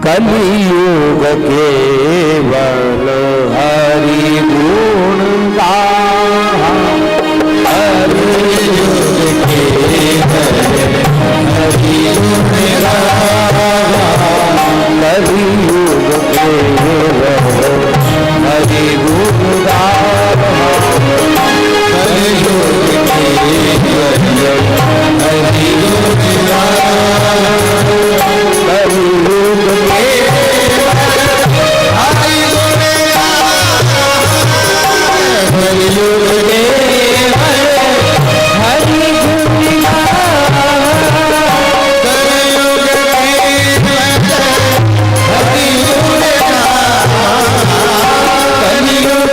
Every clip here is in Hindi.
कलियुग केवल हरि गुण गाहा, कलियुग केवल हरि गुण गाहा, कलियुग केवल हरि गुण गाहा, कलियुग केवल हरि गुण गाहा, कलियुग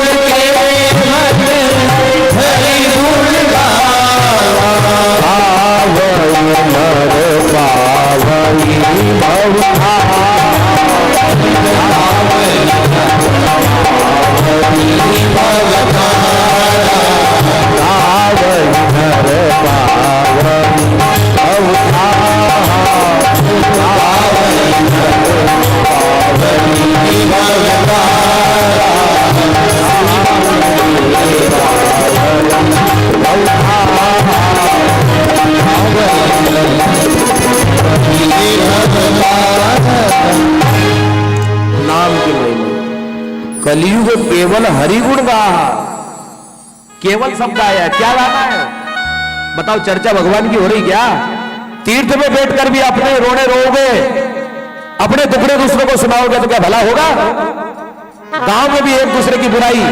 कलियुग केवल हरिगुण गाहा। केवल शब्द आया, क्या गाना है बताओ? चर्चा भगवान की हो रही क्या? तीर्थ में बैठकर भी अपने रोने रोओगे, अपने दुखड़े दूसरों को सुनाओगे तो क्या भला होगा? गांव में भी एक दूसरे की बुराई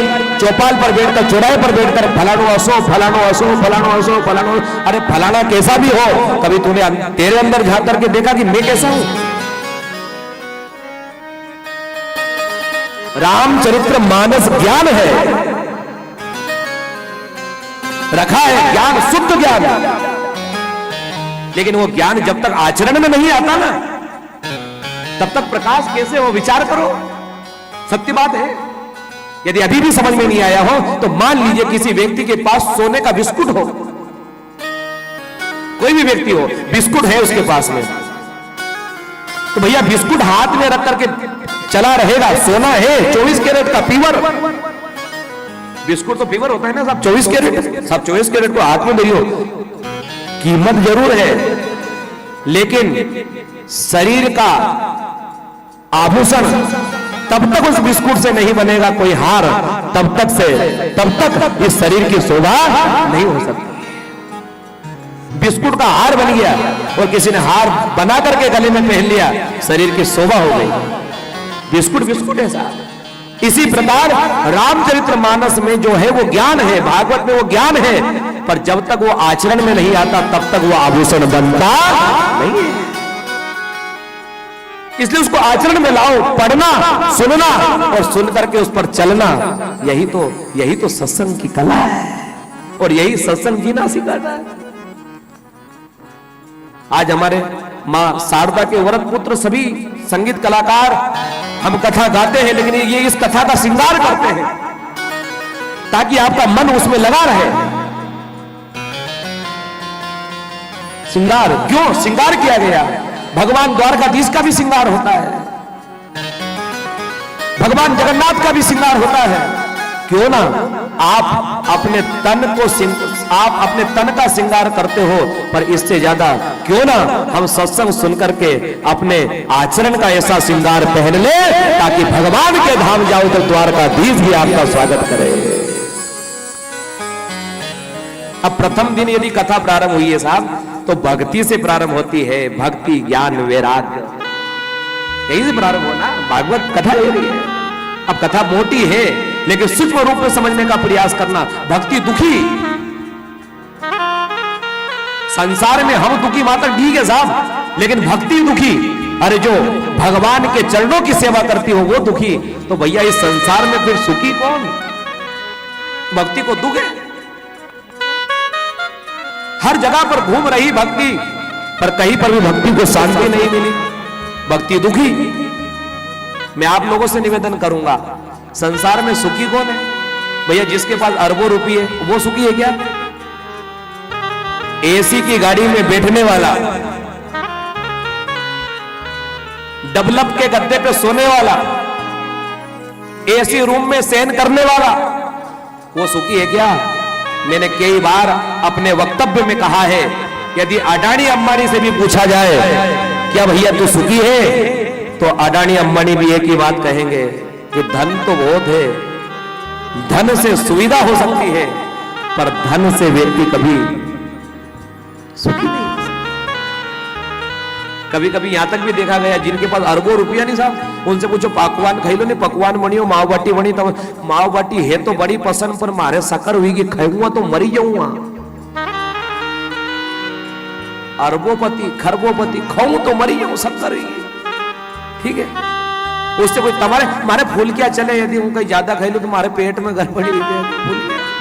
चौपाल पर बैठकर, चौराहे पर बैठकर फलानो असो, फलानो असो, फलानो असो, फलानो। अरे फलाना कैसा भी हो, कभी तूने तेरे अंदर झांक करके देखा कि मैं कैसा हूं? रामचरित्र मानस ज्ञान है, रखा है ज्ञान, शुद्ध ज्ञान, लेकिन वो ज्ञान जब तक आचरण में नहीं आता ना, तब तक प्रकाश कैसे हो? विचार करो, सत्य बात है। यदि अभी भी समझ में नहीं आया हो तो मान लीजिए किसी व्यक्ति के पास सोने का बिस्कुट हो, कोई भी व्यक्ति हो, बिस्कुट है उसके पास में, तो भैया बिस्कुट हाथ में रख करके चला रहेगा, सोना है 24 कैरेट का पीवर। बिस्कुट तो पीवर होता है ना साहब, 24 कैरेट, सब 24 कैरेट को हाथ में धरी हो, कीमत जरूर है, लेकिन शरीर का आभूषण तब तक उस बिस्कुट से नहीं बनेगा कोई हार, तब तक इस शरीर की शोभा नहीं हो सकती। बिस्कुट का हार बन गया और किसी ने हार बना करके गले में पहन लिया, शरीर की शोभा हो गई। बिस्कुट बिस्कुट है साहब। इसी प्रकार रामचरित्र मानस में जो है वो ज्ञान है, भागवत में वो ज्ञान है, पर जब तक वो आचरण में नहीं आता तब तक वो आभूषण बनता नहीं है। इसलिए उसको आचरण में लाओ, पढ़ना, सुनना और सुन करके उस पर चलना, यही तो सत्संग की कला है और यही सत्संग जीना सिखाता है। आज हमारे मां शारदा के व्रत पुत्र सभी संगीत कलाकार हम कथा गाते हैं, लेकिन ये इस कथा का श्रृंगार करते हैं ताकि आपका मन उसमें लगा रहे। श्रृंगार क्यों श्रृंगार किया गया? भगवान द्वारकाधीश का भी श्रृंगार होता है, भगवान जगन्नाथ का भी श्रृंगार होता है। क्यों ना आप अपने तन का श्रृंगार करते हो, पर इससे ज्यादा क्यों ना हम सत्संग सुनकर के अपने आचरण का ऐसा श्रृंगार पहन ले ताकि भगवान के धाम जाओ तो द्वारकाधीश भी आपका स्वागत करे। अब प्रथम दिन यदि कथा प्रारंभ हुई है साहब, तो भक्ति से प्रारंभ होती है, भक्ति ज्ञान वैराग्य, यही से प्रारंभ होना। भागवत कथा ये रही है। अब कथा मोटी है लेकिन सूक्ष्म रूप में समझने का प्रयास करना। भक्ति दुखी, संसार में हम दुखी मात्र ठीक है साहब, लेकिन भक्ति दुखी। अरे जो भगवान के चरणों की सेवा करती हो वो दुखी, तो भैया इस संसार में फिर सुखी कौन? भक्ति को दुख है। हर जगह पर घूम रही भक्ति, पर कहीं पर भी भक्ति को शांति नहीं मिली, भक्ति दुखी। मैं आप लोगों से निवेदन करूंगा, संसार में सुखी कौन है? भैया जिसके पास अरबों रुपये वो सुखी है क्या? एसी की गाड़ी में बैठने वाला, डबलप के गद्दे पे सोने वाला, एसी रूम में शयन करने वाला, वो सुखी है क्या? मैंने कई बार अपने वक्तव्य में कहा है, यदि अडानी अंबानी से भी पूछा जाए क्या भैया तू सुखी है, तो अडानी अंबानी भी एक ही बात कहेंगे कि धन तो बहुत है, धन से सुविधा हो सकती है, पर धन से व्यक्ति कभी सुखी नहीं हो सकता। कभी कभी यहां तक भी देखा गया जिनके पास अरबों रुपया नहीं साहब, उनसे पूछो पकवान खाई लो नहीं, पकवान बनियो माव बाटी बनी, तो माव बाटी है तो बड़ी पसंद, पर मारे शक्कर हुई कि खाऊंगा तो मरी जाऊंगा। अरबोपति खरबोपति खाऊं तो मरी जाऊं, शक्कर हुई, ठीक है। उससे कोई तुम्हारे फूल क्या चले, यदि उनका ज्यादा खाई लो तो तुम्हारे पेट में गड़बड़ी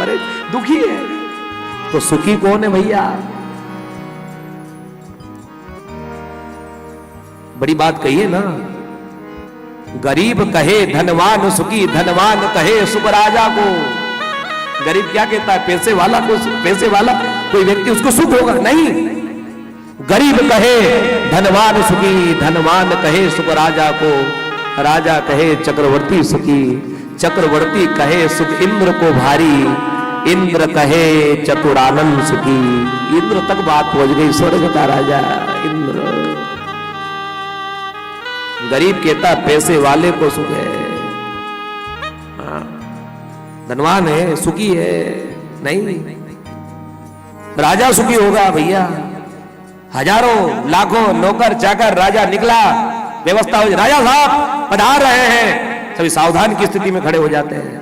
अरे दुखी है, तो सुखी कौन है भैया? बड़ी बात कही है ना, गरीब कहे धनवान सुखी, धनवान कहे सुख राजा को। गरीब क्या कहता है? पैसे वाला को, पैसे वाला कोई व्यक्ति उसको सुख होगा नहीं, गरीब कहे धनवान सुखी, धनवान कहे सुख राजा को, राजा कहे चक्रवर्ती सुखी, चक्रवर्ती कहे सुख इंद्र को भारी, इंद्र कहे चतुरानंद सुखी। इंद्र तक बात पहुंच गई, स्वर्ग का राजा इंद्र। गरीब कहता पैसे वाले को सुख है, धनवान है सुखी है नहीं, राजा सुखी होगा भैया। हजारों लाखों नौकर चाकर राजा निकला, व्यवस्था हो, राजा साहब पधार रहे हैं, सभी सावधान की स्थिति में खड़े हो जाते हैं।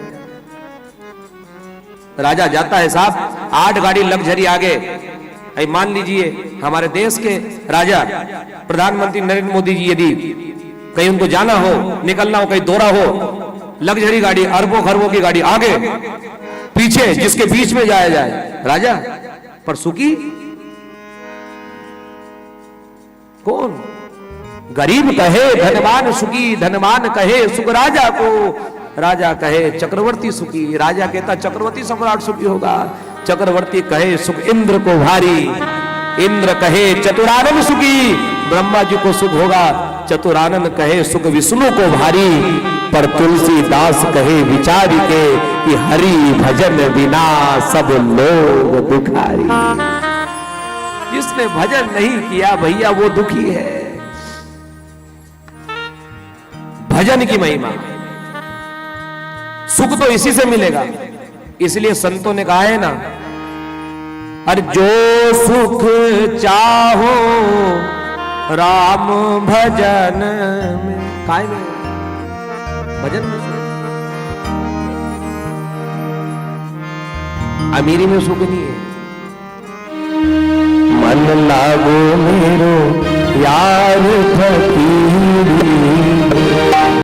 राजा जाता है साहब, 8 गाड़ी लग्जरी आगे। मान लीजिए हमारे देश के राजा प्रधानमंत्री नरेंद्र मोदी जी यदि कहीं उनको जाना हो, निकलना हो, कहीं दौरा हो, लग्जरी गाड़ी, अरबों खरबों की गाड़ी आगे, पीछे जिसके बीच में जाया जाए राजा, पर सुखी कौन? गरीब कहे धनवान सुखी, धनवान कहे सुख राजा को, राजा कहे चक्रवर्ती सुखी। राजा कहता चक्रवर्ती सम्राट सुखी होगा, चक्रवर्ती कहे सुख इंद्र को भारी, इंद्र कहे चतुरानंद सुखी, ब्रह्मा जी को सुख होगा, चतुरानंद कहे सुख विष्णु को भारी, पर तुलसीदास कहे विचार के कि हरि भजन बिना सब लोग दुखारी। जिसने भजन नहीं किया भैया वो दुखी है। भजन की महिमा, सुख तो इसी से मिलेगा, इसलिए संतों ने कहा है ना, अरे जो सुख चाहो राम भजन में, काय में भजन में, अमीरी में सुख नहीं है। मन लागो मेरो यार फकीर